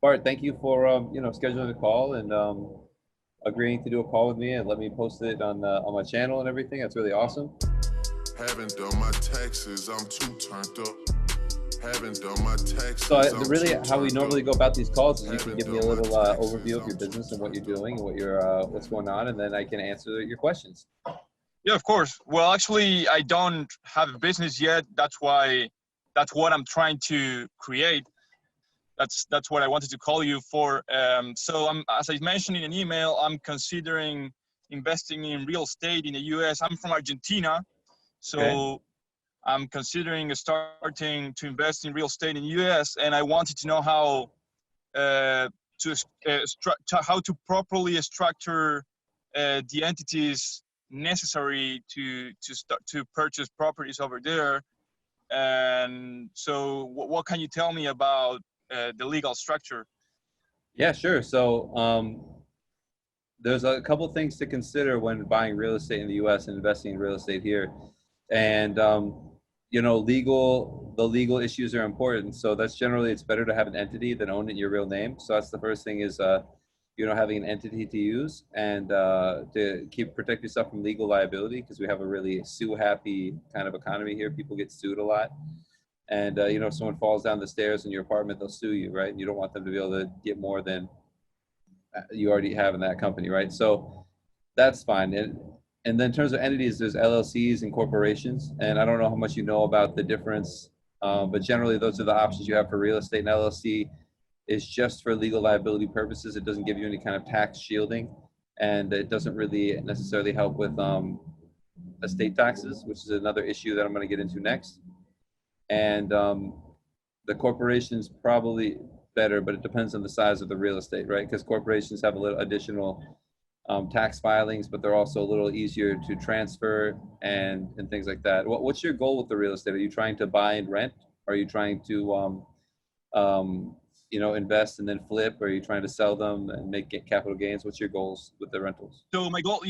Bart, thank you for scheduling a call and agreeing to do a call with me and let me post it on my channel and everything. That's really awesome. Haven't done my taxes, I'm too turned up. Haven't done my taxes. So I'm really, too how we turned normally up. go about these calls is you can Haven't give me a done my little taxes, overview of your I'm too business and what you're turned doing and up. what what's going on, and then I can answer your questions. Yeah, of course. Well, actually, I don't have a business yet. That's what I'm trying to create. That's what I wanted to call you for. So as I mentioned in an email, I'm considering investing in real estate in the U.S. I'm from Argentina, Okay. so I'm considering starting to invest in real estate in the U.S. And I wanted to know uh, how to properly structure the entities necessary to start to purchase properties over there. And so, what can you tell me about the legal structure? Yeah, sure. So there's a couple things to consider when buying real estate in the U.S. and investing in real estate here, and the legal issues are important. So that's generally it's better to have an entity than own it in your real name. So that's the first thing is having an entity to use and to protect yourself from legal liability because we have a really sue happy kind of economy here. People get sued a lot. And if someone falls down the stairs in your apartment, they'll sue you, right? And you don't want them to be able to get more than you already have in that company, right? So that's fine. And then in terms of entities, there's LLCs and corporations. And I don't know how much you know about the difference, but generally those are the options you have for real estate. And LLC is just for legal liability purposes. It doesn't give you any kind of tax shielding, and it doesn't really necessarily help with estate taxes, which is another issue that I'm going to get into next. And the corporation's probably better, but it depends on the size of the real estate, right? Because corporations have a little additional tax filings, but they're also a little easier to transfer and things like that. What's your goal with the real estate? Are you trying to buy and rent? Are you trying to invest and then flip? Or are you trying to sell them and get capital gains? What's your goals with the rentals? So my goal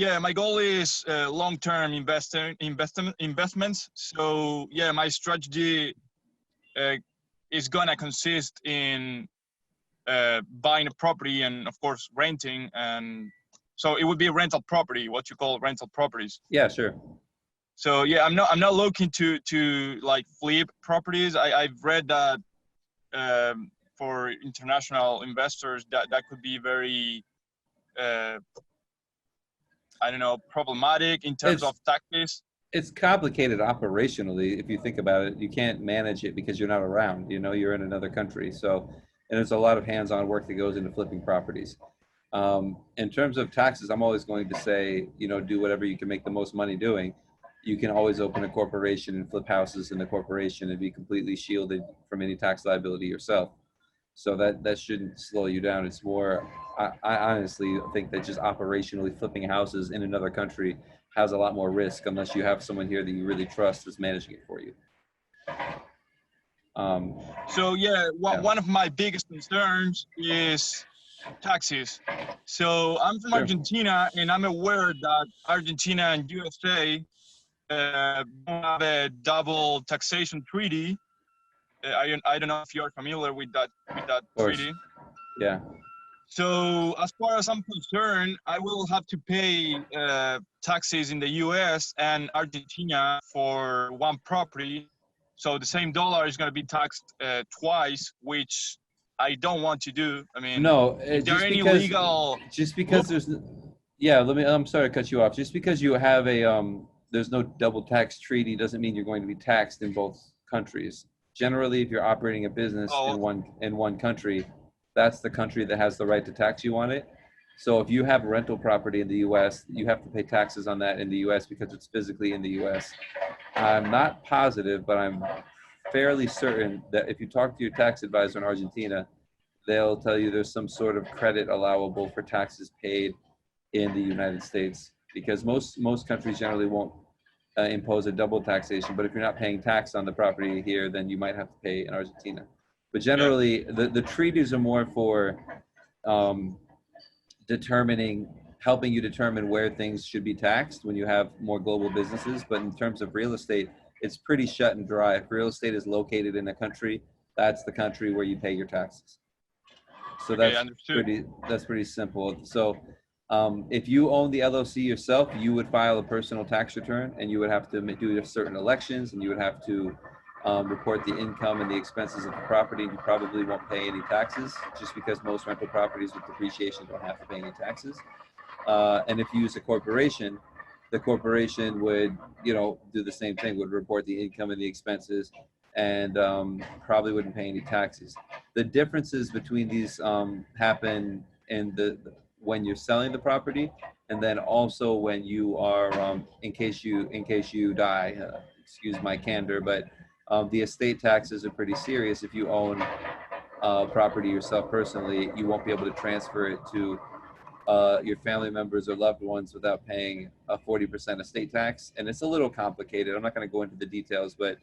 is long-term investments. So yeah, my strategy is gonna consist in buying a property and of course renting, and so it would be a rental property, what you call rental properties. Yeah, sure. So yeah, I'm not looking to like flip properties. I've read that for international investors that could be very I don't know, problematic in terms of taxes. It's complicated operationally. If you think about it, you can't manage it because you're not around, you're in another country. So, and there's a lot of hands-on work that goes into flipping properties. In terms of taxes, I'm always going to say, do whatever you can make the most money doing. You can always open a corporation and flip houses in the corporation and be completely shielded from any tax liability yourself. So that shouldn't slow you down. It's more, I honestly think that just operationally flipping houses in another country has a lot more risk unless you have someone here that you really trust is managing it for you. So yeah, one of my biggest concerns is taxes. So I'm from Argentina, and I'm aware that Argentina and USA don't have a double taxation treaty. I don't know if you're familiar with that treaty. Yeah. So as far as I'm concerned, I will have to pay taxes in the U.S. and Argentina for one property. So the same dollar is going to be taxed twice, which I don't want to do. I mean, no, is there any legal? Just because there's, yeah. I'm sorry to cut you off. Just because you have there's no double tax treaty doesn't mean you're going to be taxed in both countries. Generally, if you're operating a business in one country, that's the country that has the right to tax you on it. So if you have rental property in the U.S., you have to pay taxes on that in the U.S. because it's physically in the U.S. I'm not positive, but I'm fairly certain that if you talk to your tax advisor in Argentina, they'll tell you there's some sort of credit allowable for taxes paid in the United States, because most countries generally won't impose a double taxation. But if you're not paying tax on the property here, then you might have to pay in Argentina. But generally, the treaties are more for helping you determine where things should be taxed when you have more global businesses. But in terms of real estate, it's pretty shut and dry. If real estate is located in a country, that's the country where you pay your taxes. So Okay, understood. that's pretty simple. So if you own the LLC yourself, you would file a personal tax return, and you would have to do certain elections, and you would have to report the income and the expenses of the property. And you probably won't pay any taxes, just because most rental properties with depreciation don't have to pay any taxes. And if you use a corporation, the corporation would, do the same thing, would report the income and the expenses, and probably wouldn't pay any taxes. The differences between these happen in when you're selling the property, and then also when you are, in case you die. Excuse my candor, but the estate taxes are pretty serious. If you own property yourself personally, you won't be able to transfer it to your family members or loved ones without paying a 40% estate tax. And it's a little complicated. I'm not going to go into the details, but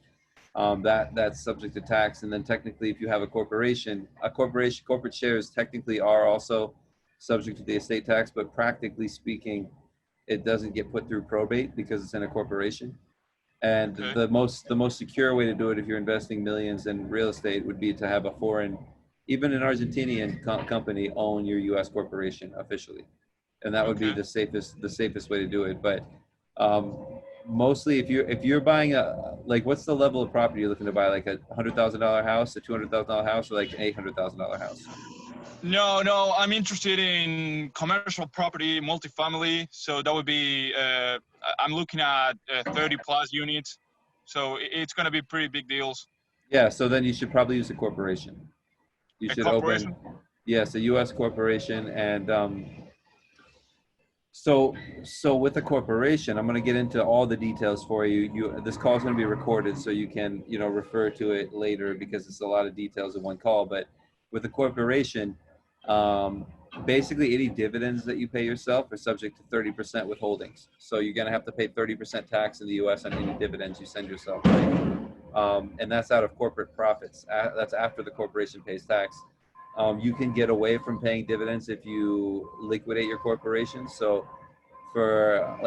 that's subject to tax. And then technically, if you have a corporation, corporate shares technically are also subject to the estate tax, but practically speaking, it doesn't get put through probate because it's in a corporation. And Okay. the most secure way to do it, if you're investing millions in real estate, would be to have a foreign, even an Argentinian company, own your U.S. corporation officially, and that would be Okay. the safest way to do it. But mostly, if you're buying what's the level of property you're looking to buy? Like $100,000 house, a $200,000 house, or like an $800,000 house? No, I'm interested in commercial property, multifamily. So that would be, I'm looking at 30 plus units. So it's going to be pretty big deals. Yeah, so then you should probably use a corporation. You A should open, corporation? yes, a U.S. corporation. And so with a corporation, I'm going to get into all the details for you. This call is going to be recorded, so you can, refer to it later, because it's a lot of details in one call. But with a corporation, um, basically any dividends that you pay yourself are subject to 30% withholdings. So you're going to have to pay 30% tax in the U.S. on any dividends you send yourself, right? And that's out of corporate profits. That's after the corporation pays tax. You can get away from paying dividends if you liquidate your corporation. So for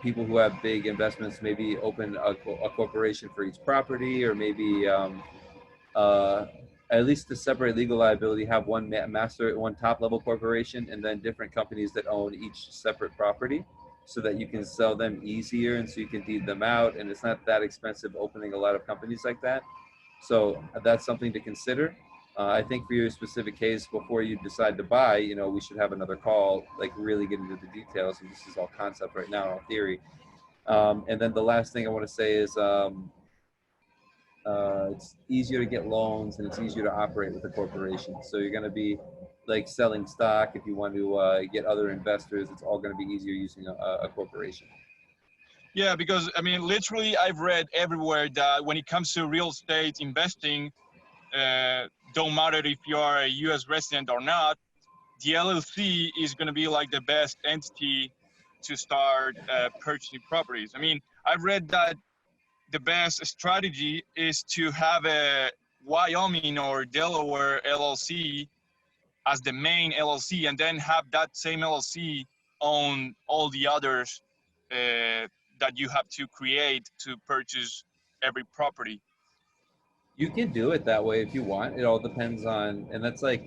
people who have big investments, maybe open a corporation for each property, or maybe uh, at least to separate legal liability, have one one top level corporation, and then different companies that own each separate property, so that you can sell them easier, and so you can deed them out, and it's not that expensive opening a lot of companies like that. So that's something to consider. I think for your specific case, before you decide to buy, we should have another call, like really get into the details. And this is all concept right now, all theory. And then the last thing I want to say is it's easier to get loans, and it's easier to operate with a corporation. So you're going to be like selling stock. If you want to get other investors, it's all going to be easier using a corporation. Yeah, because I mean, literally, I've read everywhere that when it comes to real estate investing, don't matter if you are a U.S. resident or not, the LLC is going to be like the best entity to start purchasing properties. I mean, I've read that the best strategy is to have a Wyoming or Delaware LLC as the main LLC, and then have that same LLC own all the others that you have to create to purchase every property. You can do it that way if you want. It all depends on, and that's like,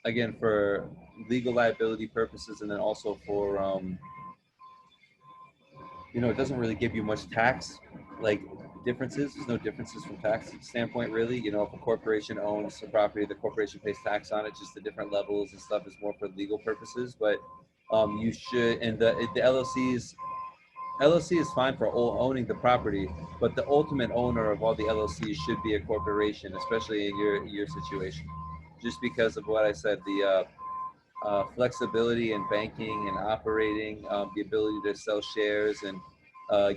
again, for legal liability purposes, and then also for, it doesn't really give you much tax, like differences. There's no differences from tax standpoint, really. If a corporation owns a property, the corporation pays tax on it. Just the different levels and stuff is more for legal purposes. But you should, and the LLC is fine for owning the property, but the ultimate owner of all the LLCs should be a corporation, especially in your situation, just because of what I said, the flexibility in banking and operating, the ability to sell shares and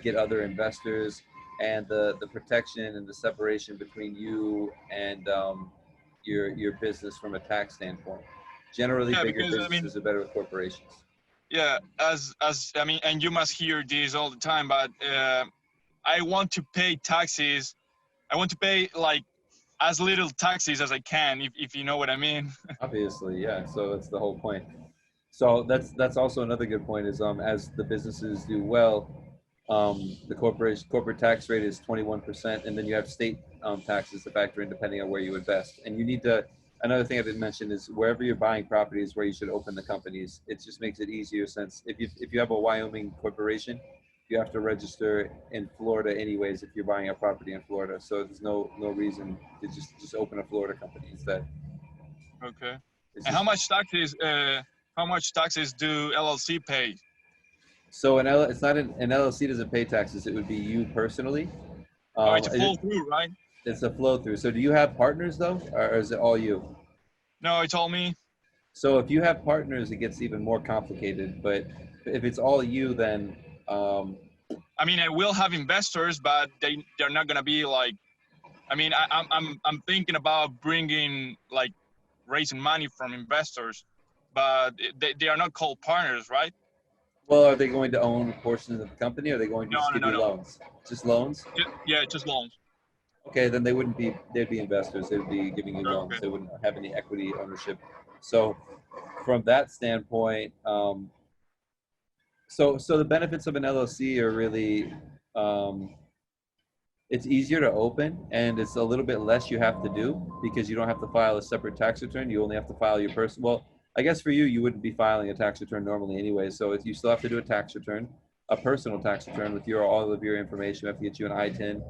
get other investors, and the protection and the separation between you and your business from a tax standpoint. Generally, Yeah, bigger because I mean, businesses are better with corporations. yeah, as I mean, and you must hear this all the time, but I want to pay taxes. I want to pay like as little taxes as I can, if you know what I mean. Obviously, yeah. So that's the whole point. So that's also another good point is as the businesses do well, the corporate tax rate is 21%, and then you have state taxes to factor in depending on where you invest. And you need to, another thing I didn't mention is wherever you're buying properties where you should open the companies. It just makes it easier since if you have a Wyoming corporation, you have to register in Florida anyways if you're buying a property in Florida. So there's no reason to just open a Florida company instead. Okay. It's And just how much taxes do LLC pay? so it's not an LLC doesn't pay taxes. It would be you personally. Oh, it's a It, full through, right? it's a flow through. So do you have partners though, or is it all you? No, it's all me. So if you have partners, it gets even more complicated. But if it's all you, then um, I mean, I will have investors, but they're not gonna be like. I mean, I'm thinking about bringing like raising money from investors, but they are not called partners, right? well, are they going to own portions of the company? Or are they going to No, just no, give no, you no. loans? Just loans? Yeah, just loans. Okay, then they wouldn't be. They'd be investors. They would be giving you loans. Okay. They wouldn't have any equity ownership. So, from that standpoint, so the benefits of an LLC are really um, it's easier to open and it's a little bit less you have to do because you don't have to file a separate tax return. You only have to file your personal. Well, I guess for you, you wouldn't be filing a tax return normally anyway. So if you still have to do a tax return, a personal tax return with your all of your information. We have to get you an ITIN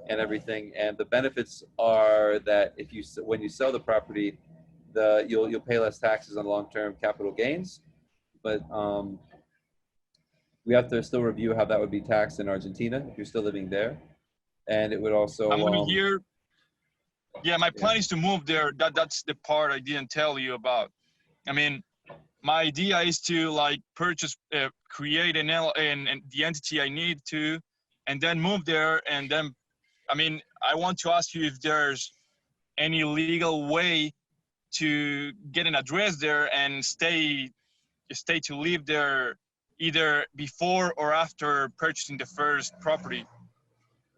and everything. And the benefits are that if you when you sell the property, you'll pay less taxes on long-term capital gains, but we have to still review how that would be taxed in Argentina if you're still living there, and it would I'm also living here. Yeah, my yeah. plan is to move there. That's the part I didn't tell you about. I mean, my idea is to like purchase, create and the entity I need to, and then move there. And then, I mean, I want to ask you if there's any legal way to get an address there and stay to live there either before or after purchasing the first property.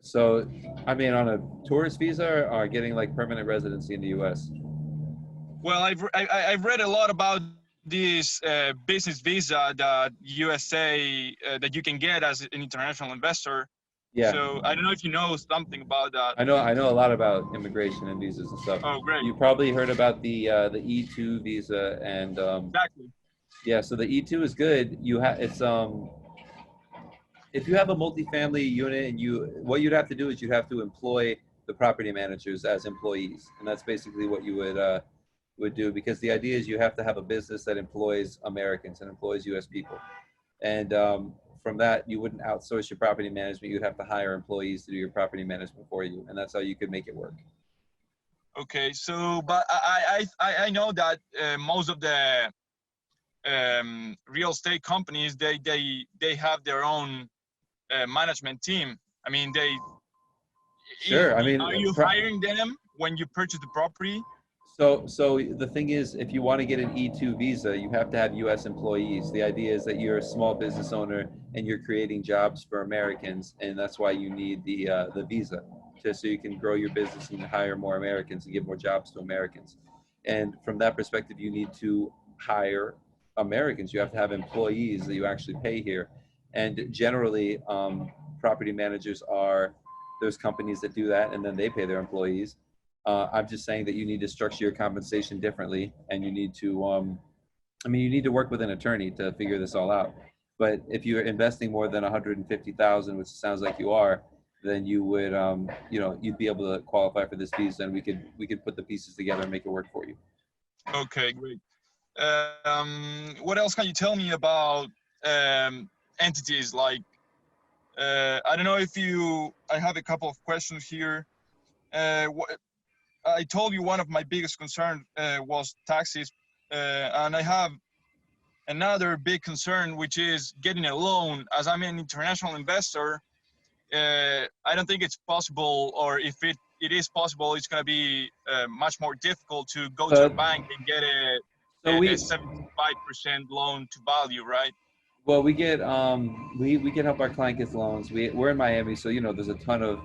So, I mean, on a tourist visa or getting like permanent residency in the U.S. Well, I've read a lot about this business visa that USA that you can get as an international investor. Yeah, So I don't know if you know something about that. I know a lot about immigration and visas and stuff. Oh, great! You probably heard about the E2 visa and Exactly. yeah. So the E2 is good. You have it's if you have a multifamily unit and what you'd have to do is you'd have to employ the property managers as employees, and that's basically what you would do because the idea is you have to have a business that employs Americans and employs U.S. people, and from that you wouldn't outsource your property management. You'd have to hire employees to do your property management for you, and that's how you could make it work. Okay. So, but I know that most of the real estate companies they have their own management team. I mean, Sure. I mean, are you hiring them when you purchase the property? so the thing is, if you want to get an E2 visa, you have to have U.S. employees. The idea is that you're a small business owner and you're creating jobs for Americans, and that's why you need the visa, just so you can grow your business and hire more Americans and give more jobs to Americans. And from that perspective, you need to hire Americans. You have to have employees that you actually pay here. And generally, property managers are there's companies that do that, and then they pay their employees. I'm just saying that you need to structure your compensation differently, and you need to, I mean, you need to work with an attorney to figure this all out. But if you're investing more than 150,000, which sounds like you are, then you would, you'd be able to qualify for this visa, and we could put the pieces together and make it work for you. Okay, great. What else can you tell me about entities like? I don't know if you. I have a couple of questions here. I told you one of my biggest concerns was taxes, and I have another big concern, which is getting a loan. As I'm an international investor, I don't think it's possible, or if it is possible, it's going to be much more difficult to go to a bank and get So a 75% loan to value, right? well, we can help our client get loans. We're in Miami, so there's a ton of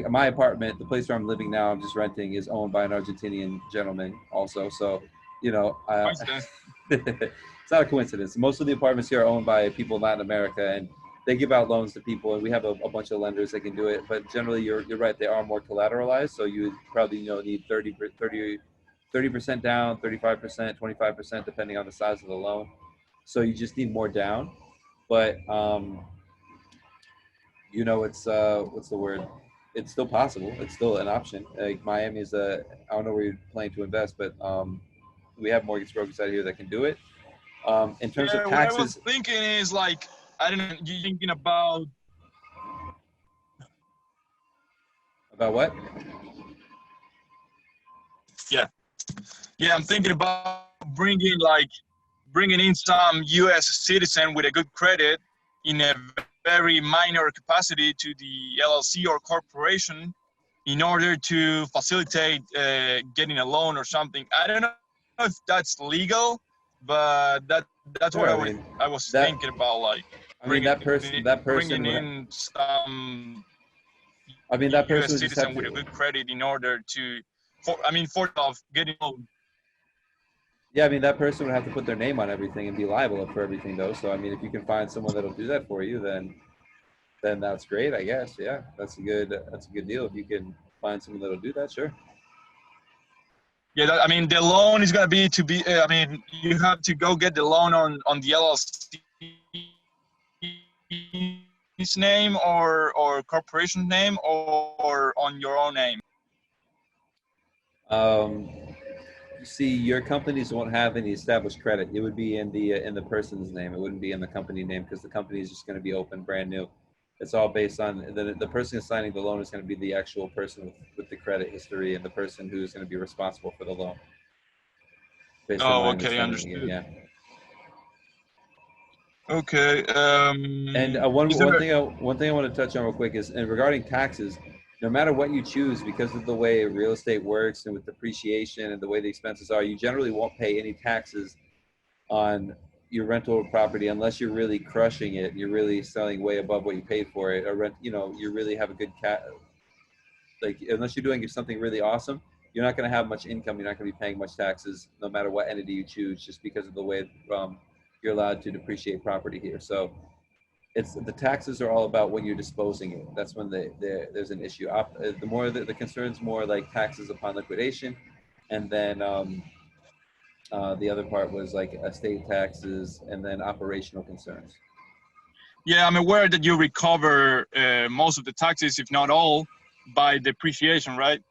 my apartment, the place where I'm living now, I'm just renting, is owned by an Argentinian gentleman also. So, Coincidence. it's not a coincidence. Most of the apartments here are owned by people in Latin America, and they give out loans to people, and we have a bunch of lenders that can do it. But generally, you're right; they are more collateralized. So you probably need 30 30% down, 35%, 25%, depending on the size of the loan. So you just need more down. But you know, it's what's the word? It's still possible. It's still an option. Like Miami is a, I don't know where you're planning to invest, but we have mortgage brokers out here that can do it. In terms of Yeah, what I was taxes, thinking is like, I don't know, you thinking about, about what? yeah, yeah, I'm thinking about bringing in some U.S. citizen with a good credit in a very minor capacity to the LLC or corporation in order to facilitate getting a loan or something. I don't know if that's legal, but that's what Sure. I was That thinking about, like I mean that person bringing would. in some I mean that person U.S. would just have citizen with a to. good credit in order to, for of getting a loan. Yeah, I mean that person would have to put their name on everything and be liable for everything, though. So I mean, if you can find someone that'll do that for you, then that's great, I guess. Yeah, that's a good deal. If you can find someone that'll do that, sure. Yeah, I mean, the loan is gonna be to be. I mean, you have to go get the loan on the LLC's name or corporation name or on your own name. Um, you see, your companies won't have any established credit. It would be in the person's name. It wouldn't be in the company name because the company is just going to be open, brand new. It's all based on the person who's signing the loan is going to be the actual person with the credit history and the person who's going to be responsible for the loan, based on Oh, my okay, understanding. Again, understood. yeah. Okay. And Is there? one thing I want to touch on real quick is, and regarding taxes, no matter what you choose, because of the way real estate works and with depreciation and the way the expenses are, you generally won't pay any taxes on your rental property unless you're really crushing it. You're really selling way above what you paid for it, or rent. You know, you really have a good like unless you're doing something really awesome, you're not going to have much income. You're not going to be paying much taxes, no matter what entity you choose, just because of the way you're allowed to depreciate property here. So it's the taxes are all about when you're disposing it. That's when there's an issue. The more the concerns more like taxes upon liquidation, and then the other part was like estate taxes, and then operational concerns. Yeah, I'm aware that you recover most of the taxes, if not all, by depreciation, right?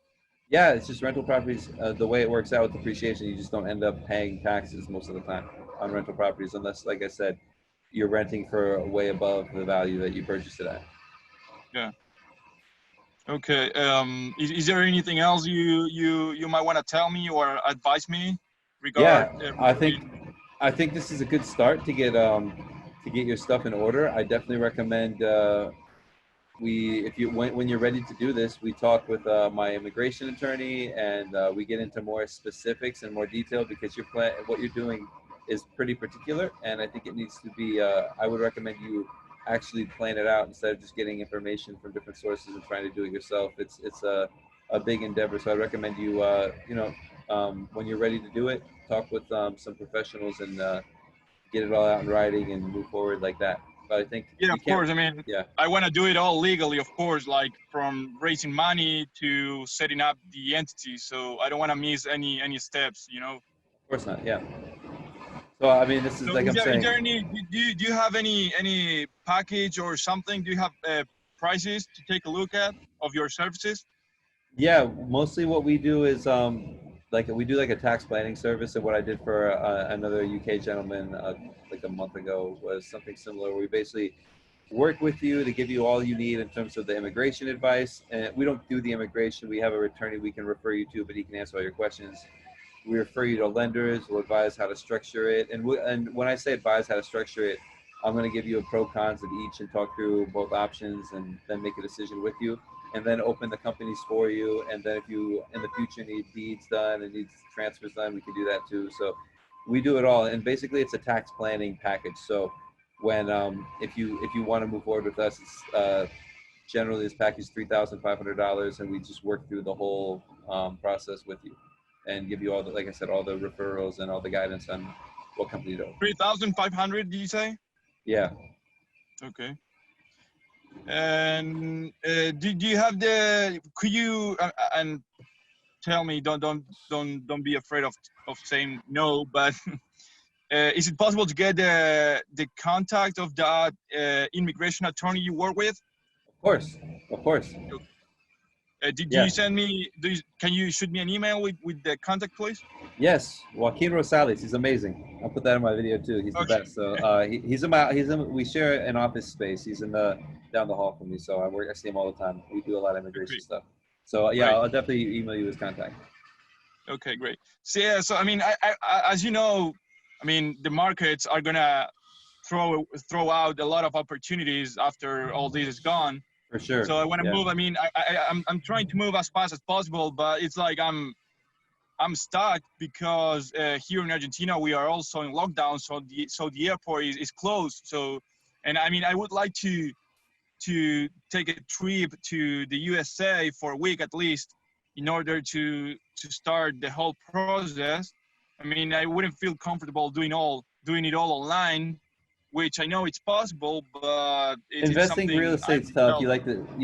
Yeah, it's just rental properties. The way it works out with depreciation, you just don't end up paying taxes most of the time on rental properties, unless, like I said, you're renting for way above the value that you purchased it at. Yeah. Okay. Is there anything else you might want to tell me or advise me Yeah, regarding? I think this is a good start to get your stuff in order. I definitely recommend we if you when you're ready to do this, we talk with my immigration attorney and we get into more specifics and more detail because what you're doing is pretty particular, and I think it needs to be. I would recommend you actually plan it out instead of just getting information from different sources and trying to do it yourself. It's a big endeavor, so I recommend you when you're ready to do it, talk with some professionals and get it all out in writing and move forward like that. But I think Yeah, you of can't. course. I mean, Yeah, I want to do it all legally, of course, like from raising money to setting up the entity. So I don't want to miss any steps, you know. of course not. Yeah. So I mean, this is So like I'm is saying. there any do you have any package or something? Do you have prices to take a look at of your services? Yeah, mostly what we do is like we do like a tax planning service, and what I did for another UK gentleman like a month ago was something similar. Where we basically work with you to give you all you need in terms of the immigration advice. And we don't do the immigration. We have a attorney we can refer you to, but he can answer all your questions. We refer you to lenders. We'll advise how to structure it. And when I say advise how to structure it, I'm going to give you a pro cons of each and talk through both options and then make a decision with you and then open the companies for you. And then if you in the future need deeds done and needs transfers done, we can do that too. So we do it all. And basically it's a tax planning package. So when if you want to move forward with us, it's generally this package is $3,500, and we just work through the whole process with you and give you all the, like I said, all the referrals and all the guidance on what company to open. 3,500, do you say? Yeah. Okay. And do you have the? Could you and tell me. Don't be afraid of saying no. But is it possible to get the contact of that immigration attorney you work with? Of course, of course. Did Yeah. you send me? Can you shoot me an email with the contact, please? Yes, Joaquin Rosales. He's amazing. I'll put that in my video too. He's the Okay. best. So he's in my we share an office space. He's in the down the hall from me. So I see him all the time. We do a lot of immigration Great. stuff. So yeah, Great. I'll definitely email you his contact. Okay, great. So yeah, so I mean, I as you know, I mean, the markets are gonna throw out a lot of opportunities after all this is gone. For sure. So I want to Yeah. move. I mean, I'm trying to move as fast as possible, but it's like I'm stuck because here in Argentina we are also in lockdown, so the airport is closed. So, and I mean, I would like to take a trip to the USA for a week at least in order to start the whole process. I mean, I wouldn't feel comfortable doing it all online, which I know it's possible, but it's Investing something real I estate's tough. felt. You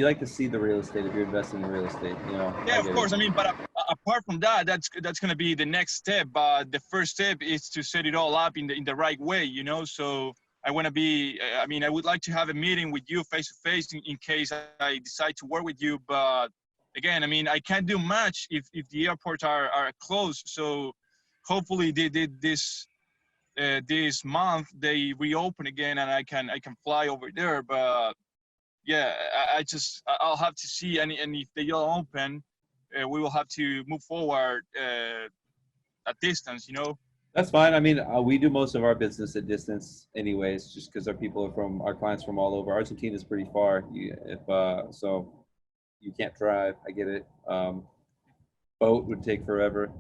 like to see the real estate if you're investing in real estate. You know. Yeah, I of get course. it. I mean, but apart from that, that's gonna be the next step. But the first step is to set it all up in the right way, you know. So I want to be. I mean, I would like to have a meeting with you face to face in case I decide to work with you. But again, I mean, I can't do much if the airports are closed. So hopefully they did this month they reopen again and I can fly over there. But yeah, I'll have to see, and if they don't open, we will have to move forward at distance, you know. That's fine. I mean, we do most of our business at distance, anyways, just because our clients from all over. Argentina is pretty far. So you can't drive. I get it. Boat would take forever.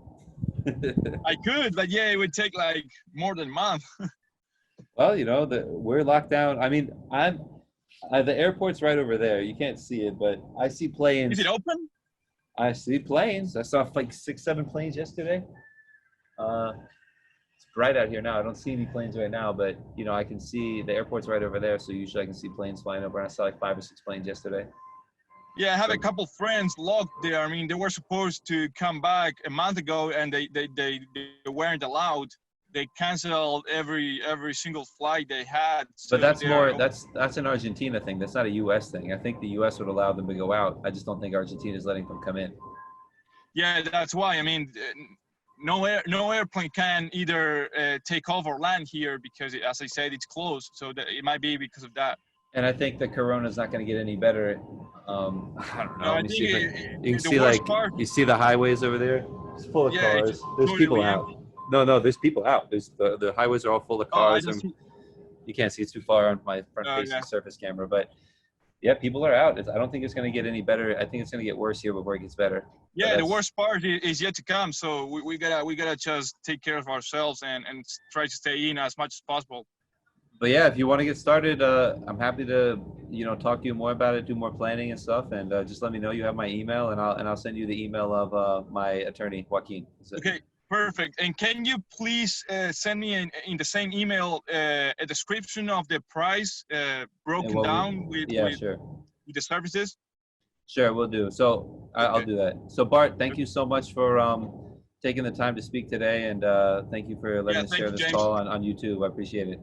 I could, but yeah, it would take like more than a month. Well, you know, we're locked down. I mean, the airport's right over there. You can't see it, but I see planes. Is it open? I see planes. I saw like 6, 7 planes yesterday. It's bright out here now. I don't see any planes right now, but you know, I can see the airport's right over there. So usually I can see planes flying over. And I saw like 5 or 6 planes yesterday. Yeah, I have a couple friends locked there. I mean, they were supposed to come back a month ago, and they weren't allowed. They canceled every single flight they had. So But that's an Argentina thing. That's not a U.S. thing. I think the U.S. would allow them to go out. I just don't think Argentina is letting them come in. Yeah, that's why. I mean, no airplane can either take off or land here because, as I said, it's closed. So it might be because of that. And I think the corona's not going to get any better. I don't know. No, I Let me think see you can the see worst like part, you see the highways over there. It's full of yeah, it's cars. just There's people totally out. empty. No, there's people out. There's the highways are all full of Oh, I cars. don't see. You can't see it too far on my front-facing Yeah. surface camera, but yeah, people are out. I don't think it's going to get any better. I think it's going to get worse here before it gets better. Yeah, the worst part is yet to come. So we gotta just take care of ourselves and try to stay in as much as possible. But yeah, if you want to get started, I'm happy to talk to you more about it, do more planning and stuff, and just let me know. You have my email, and I'll send you the email of my attorney Joaquin. Okay, perfect. And can you please send me in the same email a description of the price broken down with the services? Sure, we'll do. So I'll do that. So Bart, thank you so much for taking the time to speak today, and thank you for letting us share this call on YouTube. I appreciate it.